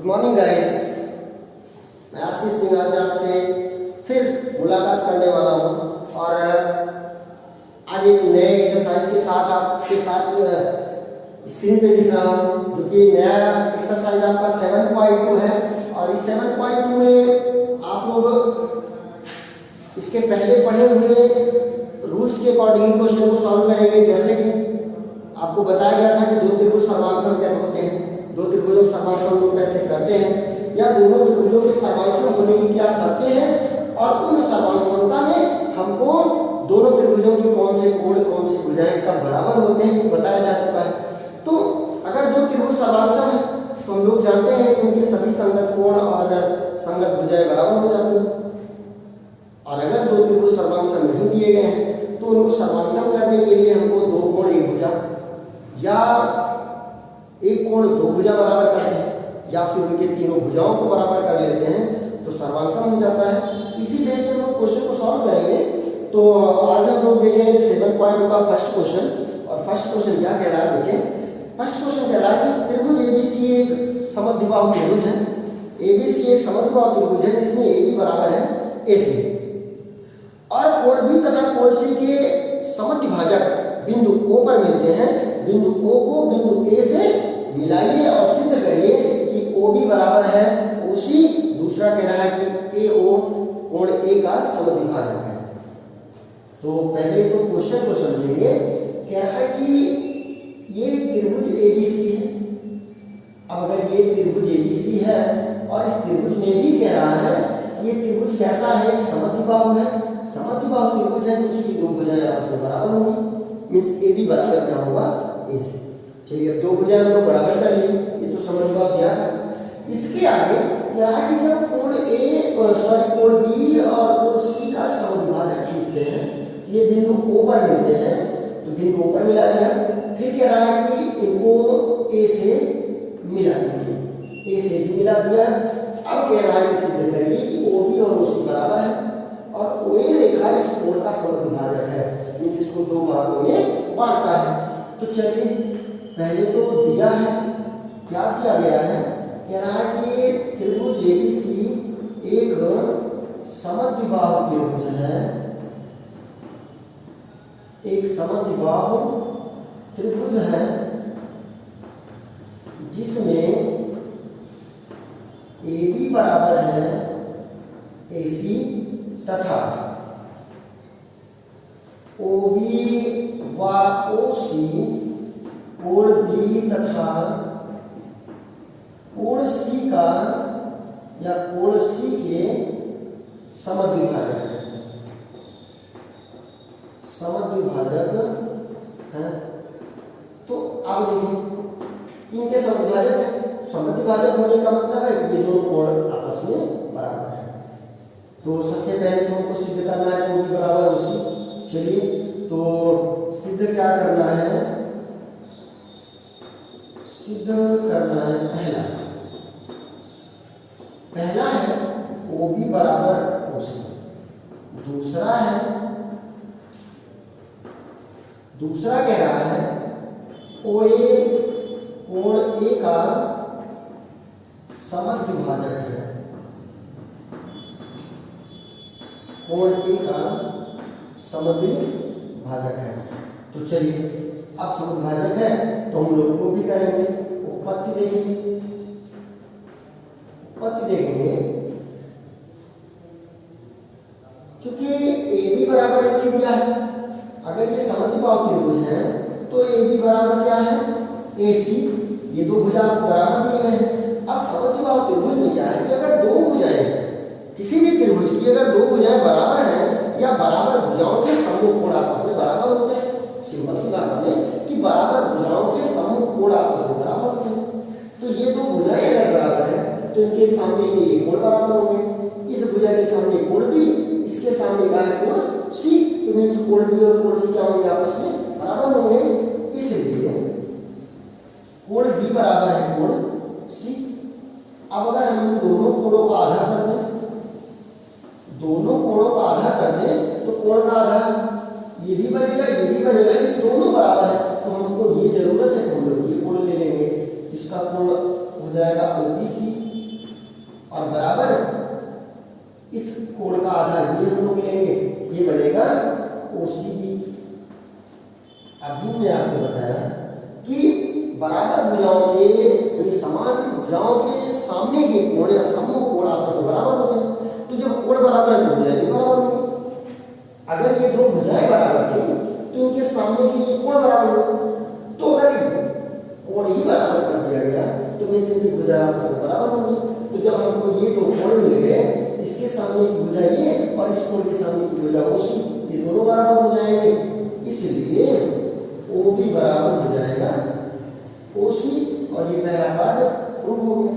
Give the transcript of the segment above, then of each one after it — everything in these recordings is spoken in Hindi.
गुड मॉर्निंग गाइस, मैं आशीष सिंह आज आपसे फिर मुलाकात करने वाला हूँ और आज एक नए एक्सरसाइज के साथ आपके साथ स्क्रीन पे दिख रहा हूँ, जो कि नया एक्सरसाइज आपका 7.2 है। और इस 7.2 में आप लोग इसके पहले पढ़े हुए रूल्स के अकॉर्डिंग क्वेश्चन को सॉल्व करेंगे। जैसे कि आपको बताया गया था कि दो त्रिभुज सर्वांगसम क्या होते हैं, दो त्रिभुजों सर्वांगसम लोग कैसे करते हैं, या दोनों त्रिभुजों के सर्वांगसम होने की क्या शर्तें हैं, और उन सर्वांगसमता में हमको दोनों त्रिभुजों के कौन से कोण कौन से भुजाएं कब बराबर होते हैं, ये बताया जा चुका है। तो अगर दो त्रिभुज सर्वांगसम है तो हम लोग जानते हैं कि उनके सभी संगत कोण और संगत भुजाएं बराबर हो जाती हैं। और अगर दो त्रिभुज सर्वांगसम नहीं दिए गए हैं तो उनको सर्वांगसम करने के लिए हमको दो कोण एक भुजा या एक कोण दो भुजा बराबर करते हैं, या फिर उनके तीनों भुजाओं को बराबर कर लेते हैं तो सर्वांगसम हो जाता है। इसी बेस पे हम लोग क्वेश्चन को सॉल्व करेंगे। तो आज हम लोग देखेंगे 7.2 का फर्स्ट क्वेश्चन। और फर्स्ट क्वेश्चन क्या कह रहा है, देखें। फर्स्ट क्वेश्चन कह रहा है कि त्रिभुज एबीसी एक समद्विबाहु त्रिभुज है। एबीसी एक समद्विबाहु त्रिभुज है जिसमें एबी बराबर है एसी, और कोण बी तथा कोण सी के समद्विभाजक बिंदु ओ पर मिलते हैं। बिंदु ओ को बिंदु ए से मिलाइए और सिद्ध करिए कि ओ बी बराबर है ओसी। दूसरा कह रहा है कि ए ओ कोण ए का समद्विभाजक है। तो पहले तो क्वेश्चन को समझेंगे। कह रहा है कि ये त्रिभुज एबीसी है। अब अगर ये त्रिभुज एबीसी है और इस त्रिभुज में भी कह रहा है ये त्रिभुज कैसा है, समद्विबाहु है। समद्विबाहु त्रिभुज है तो उसकी दो भुजाएं आपस में बराबर होंगी। मींस ए बी बराबर क्या होगा, ए से। चलिए दो भुजाएं हम लोग बराबर कर लिए, ये तो समद्विबाहु क्या है। इसके आगे क्या है कि जब कोण कोण बी और कोण सी का समद्विभाजक खींचते हैं, ये बिंदु ओ पर मिलते हैं, तो बिंदु ओ पर मिला दिया। फिर कह रहा है कि इनको ए से मिला दिया, ए से भी मिला दिया। अब कह रहा है कि सिद्ध करिए कि ओ बी और ओ सी बराबर है और ओ ए रेखा इस कोण का समद्विभाजक है, मींस इसको दो भागों में बांटता है। तो चलिए पहले तो दिया है, क्या दिया गया है, कह रहा है कि त्रिभुज एबीसी एक समद्विबाहु त्रिभुज है। एक समद्विबाहु त्रिभुज है जिसमें AB बराबर है AC तथा OB व OC कोण B तथा कोण C का या कोण C के समद्विभाजक है। समद्विभाजक है। तो अब देखिए इनके समद्विभाजक है। समद्विभाजक होने का मतलब है कि ये दोनों कोण आपस में बराबर है। तो सबसे पहले तो हमको सिद्ध करना है कोण बराबर ओसी। चलिए तो सिद्ध क्या करना है, सिद्ध करना है पहला है OB बराबर OC। दूसरा कह रहा है OA कोण A का समद्विभाजक है। कोण A का समद्विभाजक है। तो चलिए अब समद्विभाजक है तो हम लोग को भी करेंगे। उत्पत्ति देखेंगे क्योंकि AB बराबर AC दिया है। अगर ये समद्विबाहु त्रिभुज है तो AB बराबर क्या है, AC। ये दो भुजा बराबर दिए गए हैं। अब समद्विबाहु त्रिभुज में क्या है कि अगर दो भुजाएं, किसी भी त्रिभुज की अगर दो भुजाएं बराबर हैं या बराबर भुजाओं के समूह कोण आपस में बराबर होते हैं। सिंपल सी भाषा में कि बराबर भुजाओं के समूह कोण आपस में बराबर होते हैं। तो ये दो भुजाएं अगर बराबर है तो इनके सामने ये कोण बराबर होंगे। इस भुजा के सामने कोण बी, इसके सामने का है कोण सी, तो मींस कोण बी और कोण सी क्या होंगे, आपस में बराबर होंगे। इसलिए कोण बी बराबर है कोण सी। अब अगर हम दोनों कोणों का आधा कर दें, तो कोण का आधा ये भी बनेगा लेकिन दोनों बराबर है तो हमको ये जरूरत है, हम लोग ये कोण ले लेंगे। इसका कोण हो जाएगा OBC बराबर OCB। अभी मैं आपको बताया कि बराबर भुजाओं के यानी समान भुजाओं के सामने के कोण या समूह कोण आपस में बराबर होते हैं। तो जब कोण बराबर है तो भुजाएं भी बराबर होंगी। अगर ये दो भुजाएं बराबर थी तो इनके सामने के ये कोण बराबर होंगे। तो अगर कोण ही बराबर कर दिया गया तो मैं इसकी भुजाएं आपस में बराबर होंगी। तो जब हमको ये दो कोण मिल गए, इसके सामने की भुजा ये और इस कोण के सामने की भुजा OC, ये दोनों बराबर हो जाएंगे, इसलिए OB बराबर हो जाएगा OC और ये पहला पार्ट प्रूव हो गया।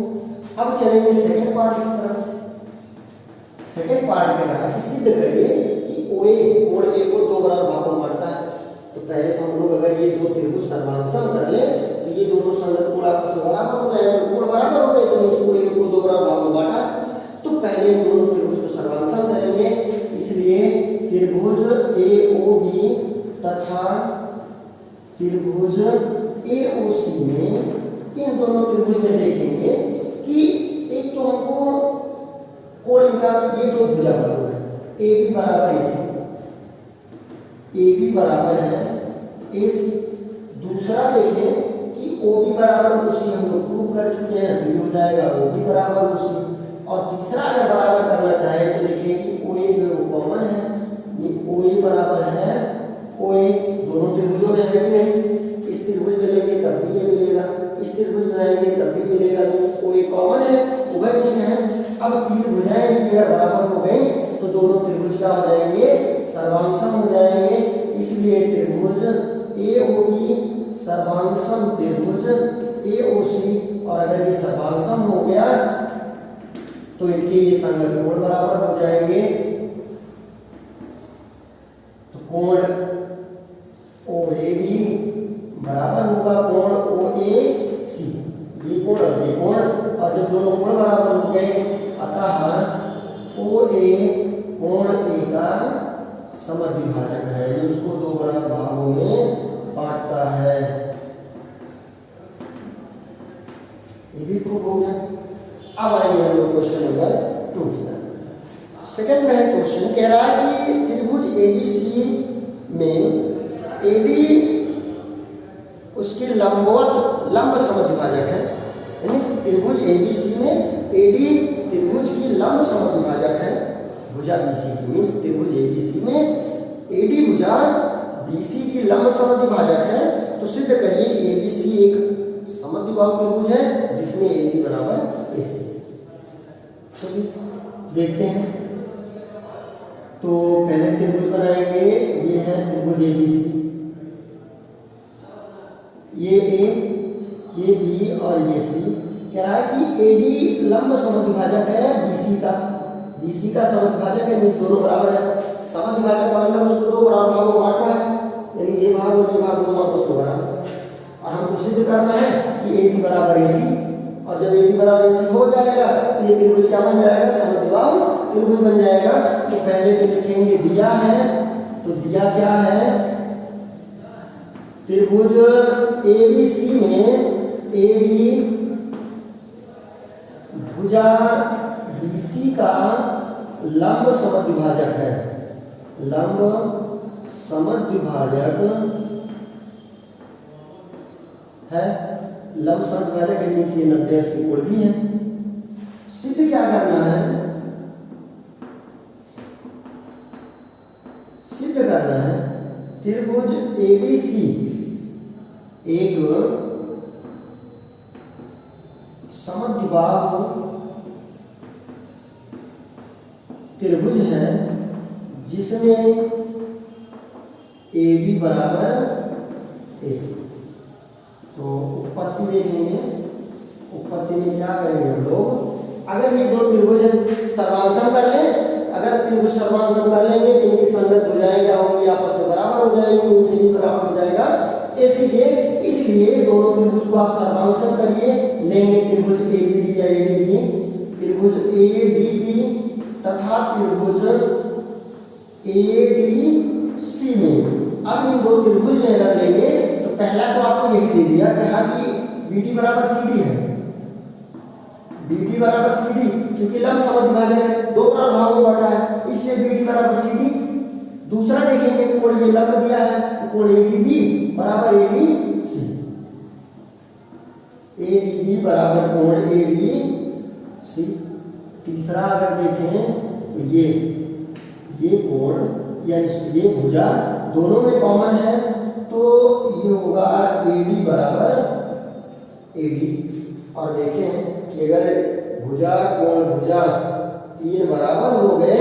अब चलेंगे सेकंड पार्ट की तरफ। सेकंड पार्ट कह रहा है सिद्ध करिए कि OA कोण A को दो बराबर भागों में बांटता है। तो पहले तो हम लोग अगर ये दो त्रिभुज सर्वांगसम कर ले तो ये दोनों संगत कोण आपस में बराबर हो जाएंगे। कोण बराबर हो गए तो इस OA को दो बराबर भागों में बांटा, तो पहले दोनों त्रिभुज को सर्वांगसम करेंगे। इसलिए त्रिभुज AOB तथा त्रिभुज AOC में, इन दोनों त्रिभुज में देखेंगे कि एक तो हमको कोण इनका ये दो भुजा बराबर है, AB बराबर AC, AB बराबर है AC। दूसरा देखें कि OB बराबर OC हम लोग प्रूव कर चुके हैं, तो ये हो जाएगा OB बराबर OC। और तीसरा अगर बराबर करना चाहे तो देखिए कि OA जो कॉमन है, OA बराबर है OA, दोनों त्रिभुजों में है कि नहीं। इस त्रिभुज में लेंगे तब भी ये मिलेगा, इस त्रिभुज में आएंगे तब भी मिलेगा। OA कॉमन है, उभय दिशा है। अब तीन भुजाएं अगर बराबर हो गई तो दोनों त्रिभुज क्या हो जाएंगे, सर्वांगसम हो जाएंगे। इसलिए त्रिभुज AOB सर्वांगसम त्रिभुज AOC, और अगर ये सर्वांगसम हो गया तो इनके ये संगत कोण बराबर हो जाएंगे। तो कोण OAB बराबर होगा कोण OAC, ये कोण और ये कोण, और जब दोनों कोण बराबर हो गए अतः OA कोण A का समद्विभाजक है, यानी उसको दो बराबर भागों में बांटता है। ये भी प्रूव हो गया। अब आएंगे हम लोग क्वेश्चन नंबर 2 की तरफ। सेकंड में है क्वेश्चन कह रहा है कि त्रिभुज ABC में AB उसके लंबवत लंब समद्विभाजक है, यानी त्रिभुज ABC में AD त्रिभुज की लंब समद्विभाजक है। भुजा BC की मीन्स त्रिभुज ABC में AD भुजा BC की लंब समद्विभाजक है। तो सिद्ध करिए कि ABC एक समद्विबाहु त्रिभुज है जिसमें AB बराबर AC। चलिए देखते हैं। तो पहले त्रिभुज बनाएंगे, ये है त्रिभुज ABC, ये A, ये B और ये C। कह रहा है कि AD लंब समद्विभाजक है BC का, BC का समद्विभाजक है, मीन्स दोनों बराबर है। समद्विभाजक का मतलब उसको दो बराबर भागों में बांटना है, यानी ये भाग और ये भाग दोनों आपस में बराबर। और हमको सिद्ध करना है कि AB बराबर AC, और जब AB बराबर AC हो जाएगा तो ये त्रिभुज क्या बन जाएगा, समद्विबाहु त्रिभुज बन जाएगा। तो पहले तो लिखेंगे दिया है, तो दिया क्या है, त्रिभुज ABC में AD भुजा BC का लंब समद्विभाजक है, लंब समद्विभाजक है, लंब समद्विभाजक है, मीन्स ये 90 कोण भी है। सिद्ध क्या करना है, सिद्ध करना है त्रिभुज ABC एक समद्विबाहु त्रिभुज है जिसमें AB बराबर AC। तो उत्पत्ति देखेंगे, उत्पत्ति में क्या करेंगे हम लोग, अगर ये दो त्रिभुज सर्वांगसम कर ले, अगर त्रिभुज सर्वांगसम कर लेंगे तो इनकी संगत भुजाएं क्या होंगी, आपस में बराबर हो जाएंगी, इनसे भी बराबर हो जाएगा AC के। इसलिए दोनों त्रिभुज को आप सर्वांगसम करिए, लेंगे त्रिभुज ABD या ADB, त्रिभुज ADB तथा त्रिभुज ADC में। अब इन दो त्रिभुज में अगर लेंगे तो पहला तो आपको यही दे दिया, कहा कि BD बराबर CD है, BD बराबर CD, क्योंकि लंब समद्विभाजक है, दो बराबर भागों में बांटा है, इसलिए BD बराबर CD। दूसरा देखेंगे कोण ये लंब दिया है, कोण ADB बराबर ADC, ADB बराबर कोण ADC। तीसरा अगर देखें तो ये कोण या ये भुजा दोनों में कॉमन है, तो ये होगा AD बराबर AD। और देखें कि अगर भुजा कोण भुजा तीन बराबर हो गए,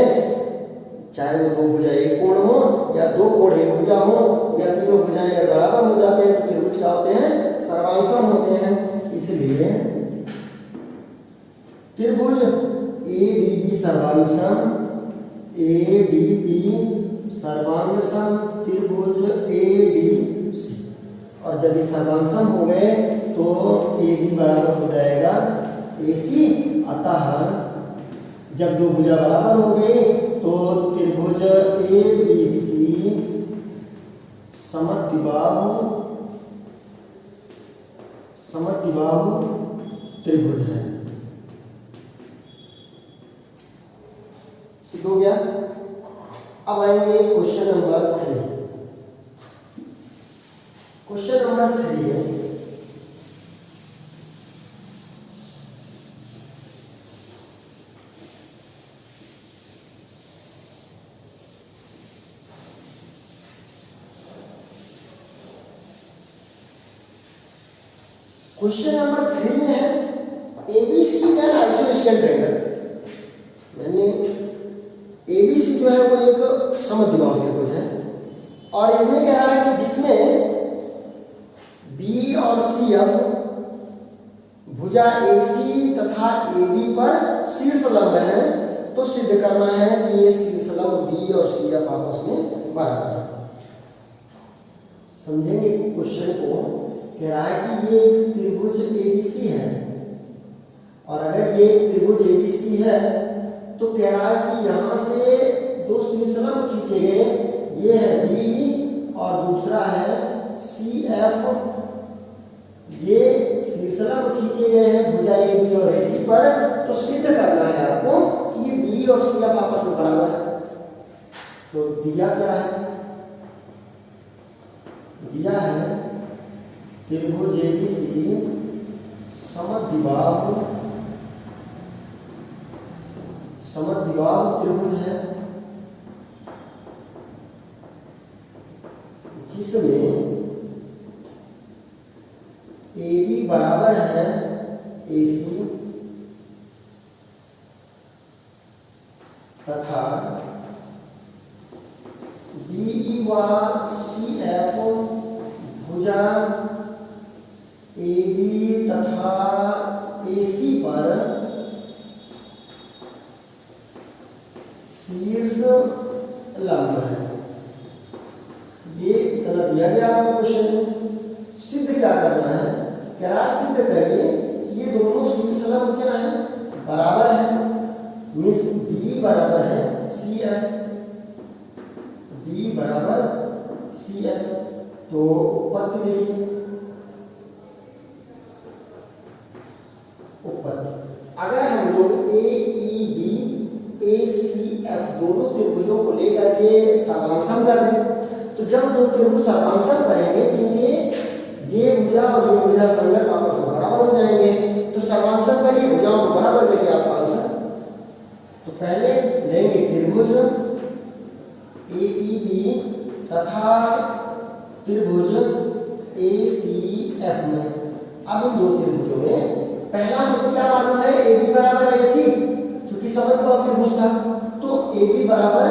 चाहे वो दो भुजा एक कोण हो या दो कोण एक भुजा हो या तीनों भुजाएं अगर बराबर हो जाते हैं तो त्रिभुज क्या होते हैं, सर्वांगसम होते हैं। इसलिए त्रिभुज ADB सर्वांगसम, ADB सर्वांगसम त्रिभुज ADC। और जब ये सर्वांगसम हो गए तो AB बराबर हो जाएगा AC। अतः जब दो भुजा बराबर हो गई तो त्रिभुज ABC समद्विबाहु त्रिभुज है। सिद्ध हो गया। अब आएंगे क्वेश्चन नंबर 3। क्वेश्चन नंबर 3 है क्वेश्चन नंबर 3 में है ABC is an isosceles triangle. मैंने ABC जो है वो एक समद्विबाहु त्रिभुज है और इनमें कह रहा है कि जिसमें B और CF भुजा AC तथा AB पर शीर्ष लंब है, तो सिद्ध करना है कि ये शीर्ष लंब B और CF आपस में बराबर है। समझेंगे क्वेश्चन को। कह रहा है कि ये त्रिभुज ABC है और अगर ये त्रिभुज ABC है तो कह रहा है कि यहाँ से दो शीर्ष लंब खींचे गए, ये है B और दूसरा है CF। ये शीर्ष लंब खींचे गए हैं भुजा AB और AC पर, तो सिद्ध करना है आपको कि ये B और CF आपस में बराबर है। तो दिया क्या है, दिया है त्रिभुज ABC समद्विबाहु त्रिभुज है, जिसमें AB बराबर है AC तथा BE व CF भुजा AB तथा AC पर शीर्ष लंब है। ये इतना दिया गया आपको क्वेश्चन में। सिद्ध क्या करना है, क्या सिद्ध करिए ये दोनों शीर्ष लंब क्या है, बराबर है। मीन्स B बराबर है CF, B बराबर CF। तो उत्पत्ति देखिए, अगर हम लोग AEB ACF दोनों त्रिभुजों को लेकर के सर्वांगसम कर दें, तो जब दो त्रिभुज सर्वांगसम करेंगे तो ये भुजा और ये भुजा संगत आपस में बराबर हो जाएंगे। तो सर्वांगसम करिए, भुजाओं को बराबर करके आपका आंसर। तो पहले लेंगे त्रिभुज AEB तथा त्रिभुज ACF में। अब इन दो त्रिभुजों में पहला हमको क्या मालूम है, AB बराबर AC, चूंकि समद्विबाहु त्रिभुज था तो AB बराबर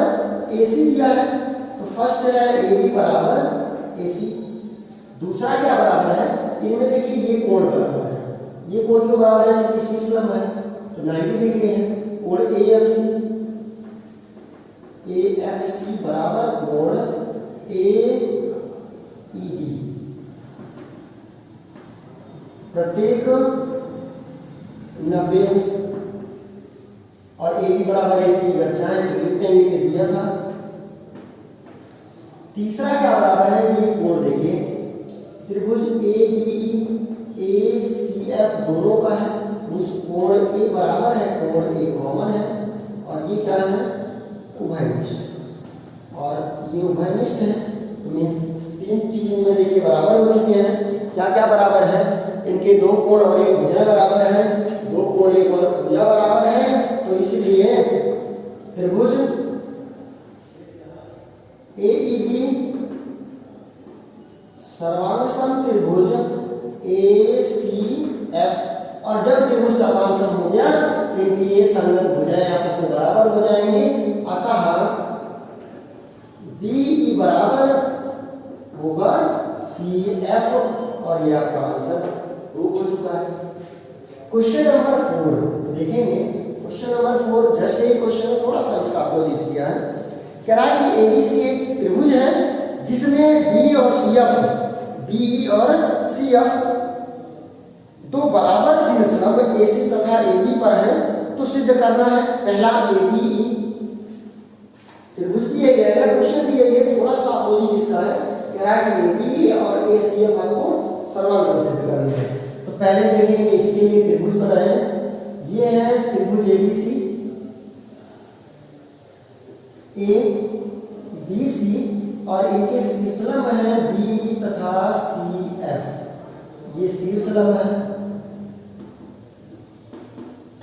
AC दिया है, तो फर्स्ट है AB बराबर AC। दूसरा क्या बराबर है, इनमें देखिए ये कोण बराबर है, ये कोण क्यों बराबर है, चूंकि शीर्ष लंब है तो 90 डिग्री है। कोण AFC बराबर कोण AEB, प्रत्येक 90 अंश। और AB बराबर AC चाहे तो लिखते हैं कि दिया था। तीसरा क्या बराबर है, ये कोण देखिए त्रिभुज ABE ACF दोनों का है, उस कोण A बराबर है कोण A कॉमन है और ये क्या है, उभयनिष्ठ। और ये उभयनिष्ठ है, मीन्स तीन चीज में देखिए बराबर हो चुके हैं। क्या क्या बराबर है? इनके दो कोण और एक भुजा बराबर है, दो कोण एक और भुजा बराबर है, तो इसलिए त्रिभुज AEB सर्वांगसम त्रिभुज ACF, और जब त्रिभुज सर्वांगसम हो गया इनकी ये संगत भुजाएं आपस में बराबर हो जाएंगी, अतः BE बराबर होगा CF, और ये आपका आंसर प्रूव हो चुका है। क्वेश्चन नंबर 4 देखेंगे। क्वेश्चन नंबर 4 जस्ट एक क्वेश्चन थोड़ा सा इसका अपोजिट किया है। कह रहा है कि ABC एक त्रिभुज है जिसमें BE और CF दो बराबर शीर्षलंब AC तथा AB पर है, तो सिद्ध करना है। पहला ABE त्रिभुज दिया गया है, क्वेश्चन दिया गया, थोड़ा सा अपोजिट इसका है। कह रहा है कि ABE और ACF हमको सर्वांगसम सिद्ध करना है। तो पहले देखेंगे इसके लिए त्रिभुज बनाए हैं। ये है त्रिभुज ABC ABC, और इनके शीर्षलंब है BE तथा CF, ये शीर्षलंब है।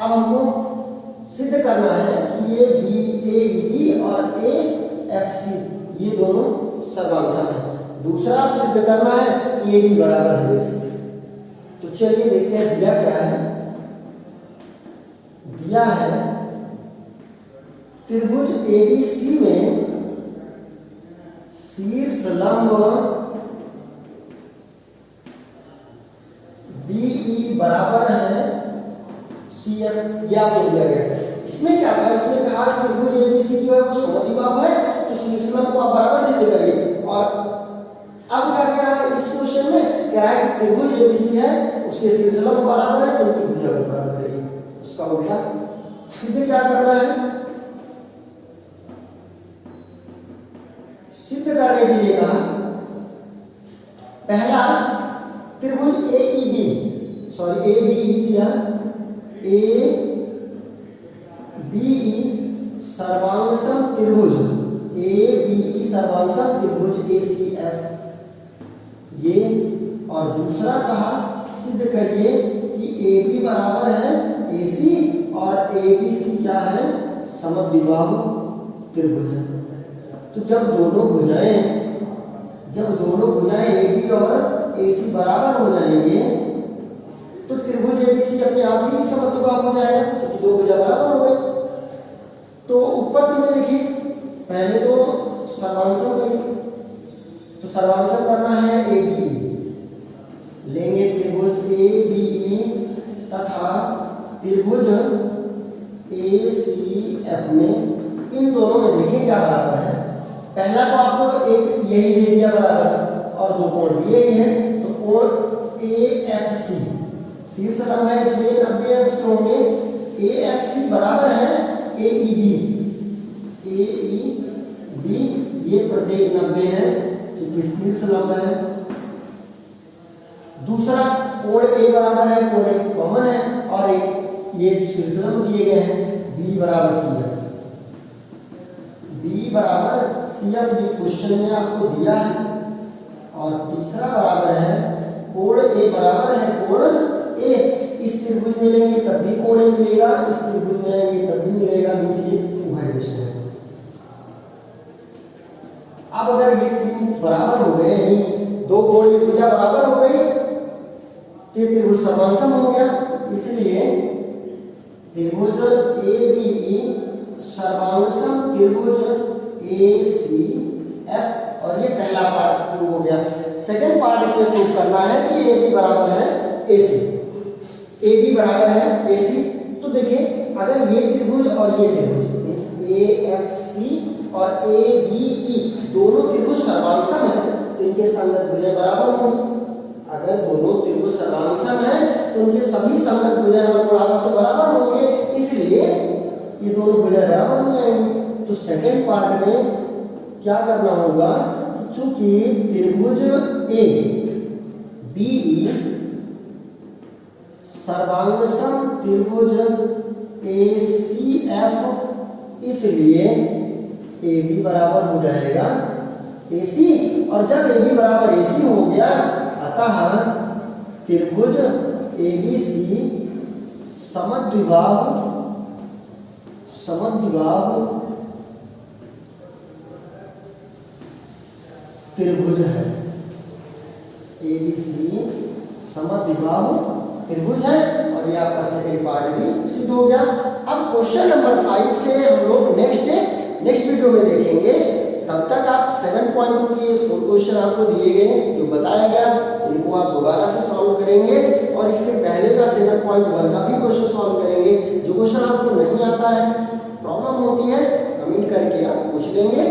अब हमको सिद्ध करना है कि ये AEB और AFC ये दोनों सर्वांगसम है। दूसरा सिद्ध करना है कि ये भी बराबर है इससे। तो चलिए देखते हैं दिया क्या है। दिया है त्रिभुज ABC में शीर्षलंब BE बराबर है CF, ये आपको दिया गया। इसमें क्या था? इसमें कहा कि त्रिभुज ABC जो है वो समद्विबाहु है, तो शीर्षलंब को आप बराबर सिद्ध करिए। और अब क्या कह रहा है इस क्वेश्चन में? कह रहा है कि त्रिभुज ABC है, उसके शीर्षलंब बराबर है, तो उनकी भुजा को बराबर करिए। उसका उल्टा सिद्ध क्या करना है? सिद्ध करने के लिए कहा पहला त्रिभुज AEB ABE किया, ABE सर्वांगसम त्रिभुज ABE सर्वांगसम त्रिभुज ACF ये, और दूसरा कहा सिद्ध करिए कि AB बराबर है AC और ABC क्या है? समद्विबाहु त्रिभुज। तो जब दोनों भुजाएं AB और AC बराबर हो जाएंगे तो त्रिभुज ABC अपने आप ही समद्विबाहु हो जाएगा, क्योंकि दो भुजा बराबर हो गई। तो उत्पत्ति में देखिए पहले तो सर्वांगसम करेंगे, तो सर्वांगसम करना है ABE, लेंगे त्रिभुज ABE तथा त्रिभुज ACF में, इन दोनों में देखिए क्या बराबर है। पहला तो आपको एक यही दे दिया बराबर, और दो कोण दिए ही है, तो कोण AFC शीर्षलंब है इसलिए 90 अंश होंगे। AFC बराबर है AEB ये प्रत्येक 90 है क्योंकि शीर्षलंब है। दूसरा कोण A बराबर है, कोण A कॉमन है, और एक ये शीर्षलंब दिए गए हैं B बराबर CF, B बराबर CF ये क्वेश्चन में आपको दिया है। और तीसरा बराबर है कोण A बराबर है कोण A, इस त्रिभुज में लेंगे तब भी कोण A मिलेगा, इस त्रिभुज में लेंगे तब भी मिलेगा, मींस ये उभयनिष्ठ है। अब अगर ये तीन बराबर हो गए, यानी दो कोण की भुजा बराबर हो गई, तो ये त्रिभुज सर्वांगसम हो गया। इसलिए त्रिभुज ABE सर्वांगसम त्रिभुज ACF, और ये पहला पार्ट प्रूव हो गया। सेकंड पार्ट इसमें प्रूव करना है कि AB बराबर है AC, AB बराबर है AC। तो देखिए अगर ये त्रिभुज और ये त्रिभुज AFC और ABE दोनों त्रिभुज सर्वांगसम है, तो इनके संगत भुजाएं बराबर होंगी। अगर दोनों त्रिभुज सर्वांगसम है तो उनके सभी संगत भुजाएं आपस में बराबर होंगे, इसलिए ये दोनों भुजाएं बराबर हो जाएंगी। तो सेकंड पार्ट में क्या करना होगा, चूंकि त्रिभुज ABE सर्वांगसम त्रिभुज ACF, इसलिए ए बी बराबर हो जाएगा ए सी, और जब ए बी बराबर ए सी हो गया अतः त्रिभुज ए बी सी समद्विबाहु त्रिभुज है। ए बी सी समद्विबाहु त्रिभुज है, और ये आपका सेकंड पार्ट भी सिद्ध हो गया। अब क्वेश्चन नंबर 5 से हम लोग नेक्स्ट वीडियो में देखेंगे। तब तक आप 7.2 के 4 क्वेश्चन आपको दिए गए जो बताया गया इनको आप दोबारा से सॉल्व करेंगे, और इसके पहले का 7.1 का भी क्वेश्चन सॉल्व करेंगे। जो क्वेश्चन आपको नहीं आता है, प्रॉब्लम होती है, कमेंट करके आप पूछ लेंगे।